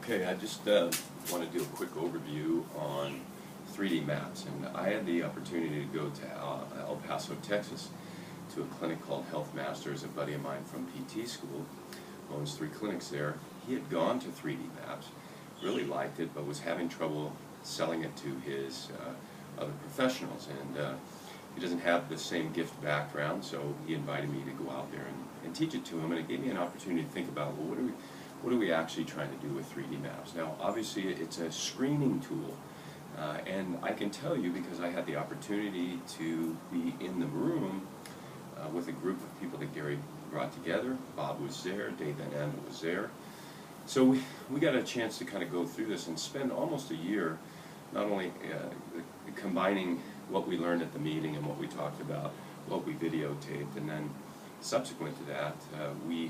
Okay, I just want to do a quick overview on 3DMAPS, and I had the opportunity to go to El Paso, Texas, to a clinic called Health Masters. A buddy of mine from PT school owns 3 clinics there. He had gone to 3DMAPS, really liked it, but was having trouble selling it to his other professionals, and he doesn't have the same gift background, so he invited me to go out there and teach it to him, and it gave me an opportunity to think about, well, what are we actually trying to do with 3DMAPS? Now, obviously, it's a screening tool, and I can tell you, because I had the opportunity to be in the room with a group of people that Gary brought together. Bob was there, Dave Van Andel was there. So we got a chance to kind of go through this and spend almost a year not only combining what we learned at the meeting and what we talked about, what we videotaped, and then subsequent to that, we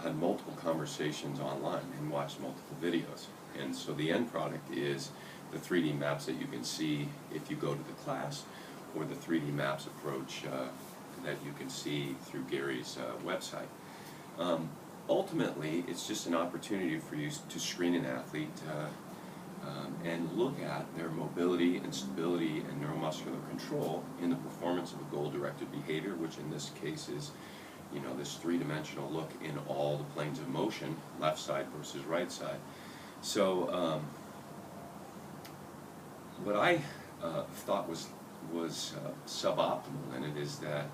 had multiple conversations online and watched multiple videos. And so the end product is the 3DMAPS that you can see if you go to the class, or the 3DMAPS approach that you can see through Gary's website. Ultimately, it's just an opportunity for you to screen an athlete and look at their mobility and stability and neuromuscular control in the performance of a goal-directed behavior, which in this case is this three-dimensional look in all the planes of motion, left side versus right side. So what I thought was suboptimal in it is that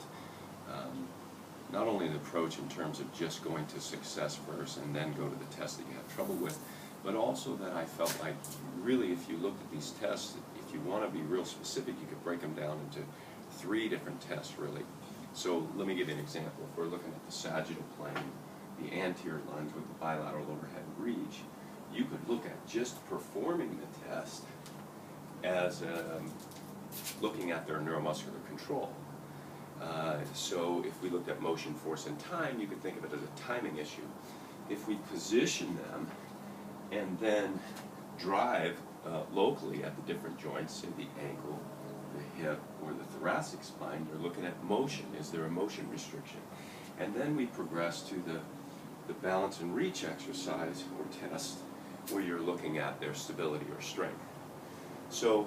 not only the approach in terms of just going to success first and then go to the test that you have trouble with, but also that I felt like really if you looked at these tests, if you want to be real specific, you could break them down into 3 different tests really. So let me give you an example. If we're looking at the sagittal plane, the anterior lunge with the bilateral overhead reach, you could look at just performing the test as looking at their neuromuscular control. So if we looked at motion, force, and time, you could think of it as a timing issue. If we position them and then drive locally at the different joints, say the ankle, the hip, or the thoracic spine, you're looking at motion. Is there a motion restriction? And then we progress to the balance and reach exercise or test, where you're looking at their stability or strength. So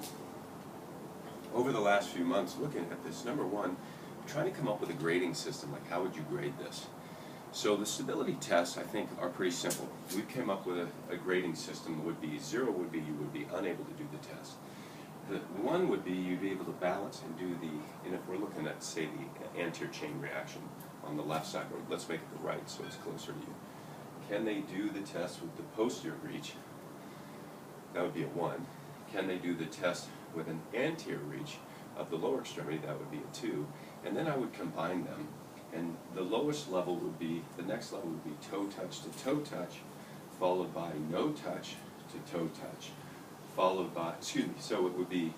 over the last few months looking at this, number one, trying to come up with a grading system, like how would you grade this? So the stability tests, I think, are pretty simple. We came up with a grading system. Would be 0 would be you would be unable to do the test. The 1 would be you'd be able to balance and do and if we're looking at, say, the anterior chain reaction on the left side, or let's make it the right so it's closer to you. Can they do the test with the posterior reach? That would be a 1. Can they do the test with an anterior reach of the lower extremity? That would be a 2. And then I would combine them. And the lowest level would be, the next level would be toe touch to toe touch, followed by no touch to toe touch, followed by, so it would be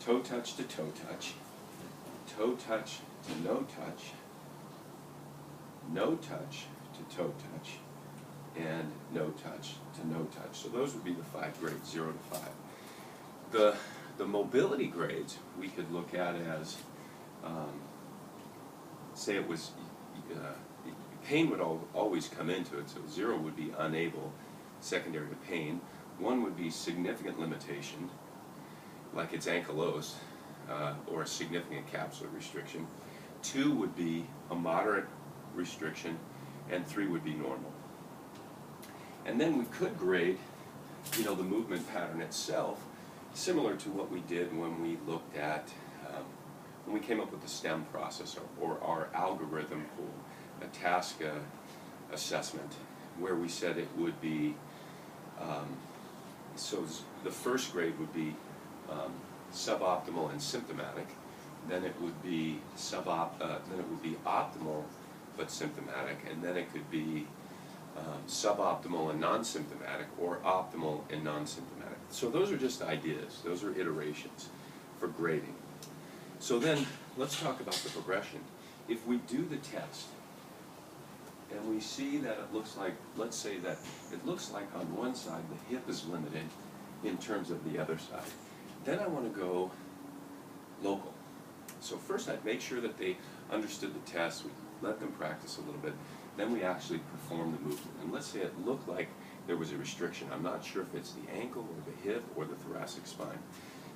toe touch to toe touch to no touch, no touch to toe touch, and no touch to no touch. So those would be the 5 grades, 0 to 5. The mobility grades we could look at as, say it was, pain would always come into it, so 0 would be unable, secondary to pain. 1 would be significant limitation, like it's ankylosed, or a significant capsular restriction. 2 would be a moderate restriction, and 3 would be normal. And then we could grade, the movement pattern itself, similar to what we did when we looked at, when we came up with the STEM process, or our algorithm for a task assessment, where we said it would be, so the first grade would be suboptimal and symptomatic, then it would be optimal but symptomatic, and then it could be suboptimal and non-symptomatic, or optimal and non-symptomatic. So those are just ideas. Those are iterations for grading. So then let's talk about the progression. If we do the test and we see that it looks like, let's say that it looks like on one side the hip is limited in terms of the other side, then I want to go local. So first I'd make sure that they understood the test. We let them practice a little bit. then we actually perform the movement. And let's say it looked like there was a restriction. I'm not sure if it's the ankle or the hip or the thoracic spine.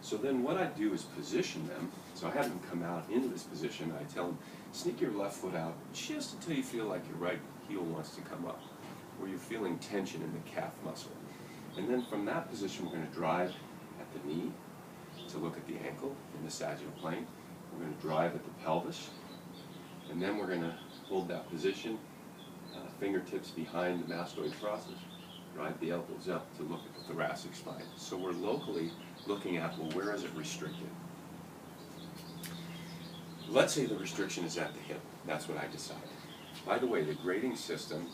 So then what I do is position them. So I have them come out into this position. I tell them, sneak your left foot out just until you feel like your right heel wants to come up, or you're feeling tension in the calf muscle. And then from that position, we're going to drive at the knee to look at the ankle in the sagittal plane. We're going to drive at the pelvis. And then we're going to hold that position, fingertips behind the mastoid process, drive the elbows up to look at the thoracic spine. So we're locally looking at, well, where is it restricted? Let's say the restriction is at the hip. That's what I decided. By the way, the grading system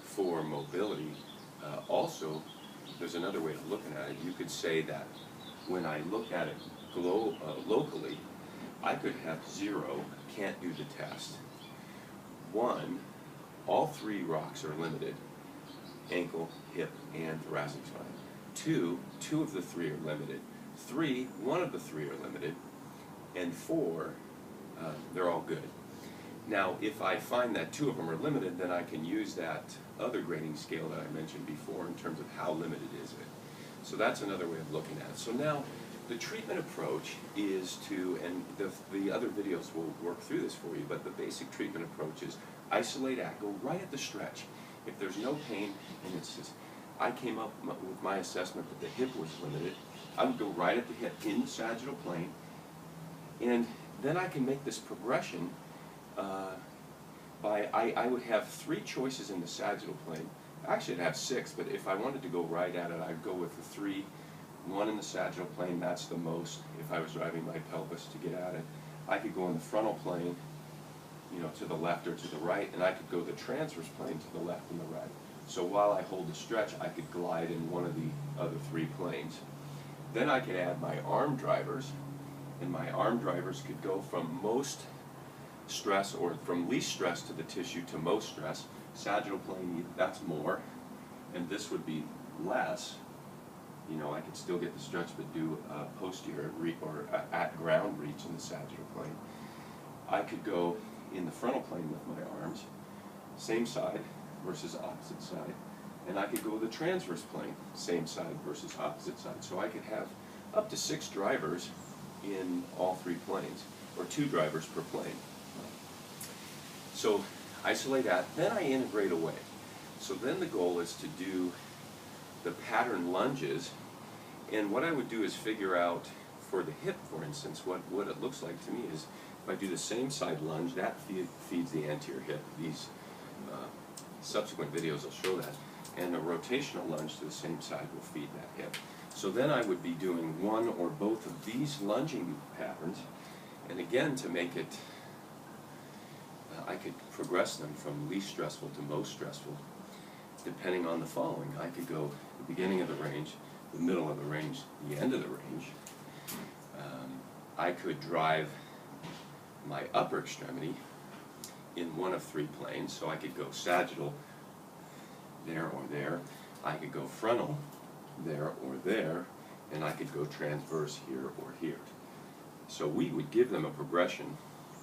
for mobility, also, there's another way of looking at it. You could say that when I look at it locally, I could have 0, can't do the test. 1, all 3 rocks are limited, ankle, hip, and thoracic spine. 2, 2 of the 3 are limited. 3, 1 of the 3 are limited. And 4, they're all good. Now, if I find that 2 of them are limited, then I can use that other grading scale that I mentioned before in terms of how limited is it. So that's another way of looking at it. So now, the treatment approach is to, and the other videos will work through this for you, but the basic treatment approach is isolate at, go right at the stretch. If there's no pain, and it's just, I came up with my assessment that the hip was limited, I would go right at the hip in the sagittal plane, and then I can make this progression I would have 3 choices in the sagittal plane. Actually, I'd have 6, but if I wanted to go right at it, I'd go with the 3. 1 in the sagittal plane, that's the most. If I was driving my pelvis to get at it, I could go in the frontal plane, you know, to the left or to the right, and I could go the transverse plane to the left and the right. So while I hold the stretch, I could glide in one of the other 3 planes. Then I could add my arm drivers, and my arm drivers could go from most stress, or from least stress to the tissue to most stress. Sagittal plane, that's more, and this would be less. You know, I could still get the stretch, but do posterior or at ground reach in the sagittal plane. I could go in the frontal plane with my arms, same side versus opposite side, and I could go the transverse plane, same side versus opposite side. So I could have up to 6 drivers in all 3 planes, or 2 drivers per plane. So isolate at, then I integrate away. So then the goal is to do the pattern lunges, and what I would do is figure out for the hip, for instance, what it looks like to me is if I do the same side lunge, that feeds the anterior hip. These subsequent videos will show that, and a rotational lunge to the same side will feed that hip. So then I would be doing one or both of these lunging patterns, and again, to make it, I could progress them from least stressful to most stressful, depending on the following. I could go the beginning of the range, the middle of the range, the end of the range. I could drive my upper extremity in one of 3 planes, so I could go sagittal there or there. I could go frontal there or there, and I could go transverse here or here. So we would give them a progression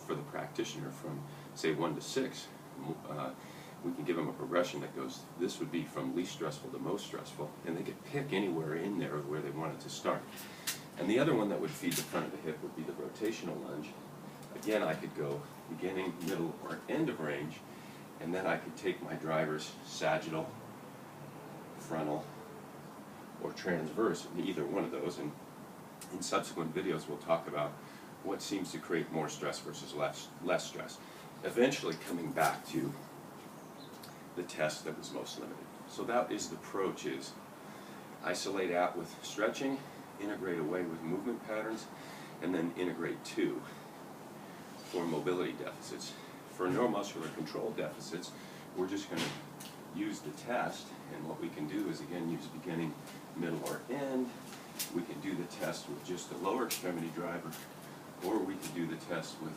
for the practitioner from, say, 1 to 6. We can give them a progression that goes, this would be from least stressful to most stressful, and they could pick anywhere in there where they wanted to start. And the other one that would feed the front of the hip would be the rotational lunge. Again, I could go beginning, middle, or end of range, and then I could take my drivers sagittal, frontal, or transverse in either one of those, and in subsequent videos we'll talk about what seems to create more stress versus less stress, eventually coming back to the test that was most limited. So that is the approach, is isolate out with stretching, integrate away with movement patterns, and then integrate to for mobility deficits. For neuromuscular control deficits, we're just going to use the test, and what we can do is, again, use beginning, middle, or end. We can do the test with just the lower extremity driver, or we could do the test with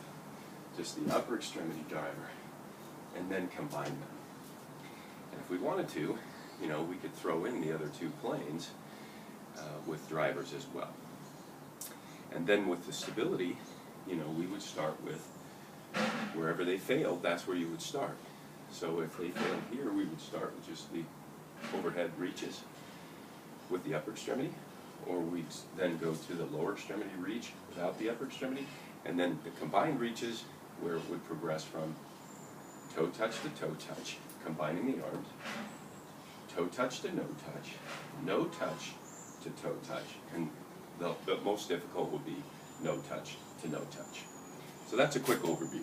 just the upper extremity driver, and then combine them. And if we wanted to, you know, we could throw in the other 2 planes with drivers as well. And then with the stability, you know, we would start with Wherever they failed, that's where you would start. So if they failed here, we would start with just the overhead reaches with the upper extremity, or we'd then go to the lower extremity reach without the upper extremity, and then the combined reaches where it would progress from toe touch to toe touch, combining the arms, toe touch to no touch to toe touch, and the most difficult would be no touch to no touch. So that's a quick overview.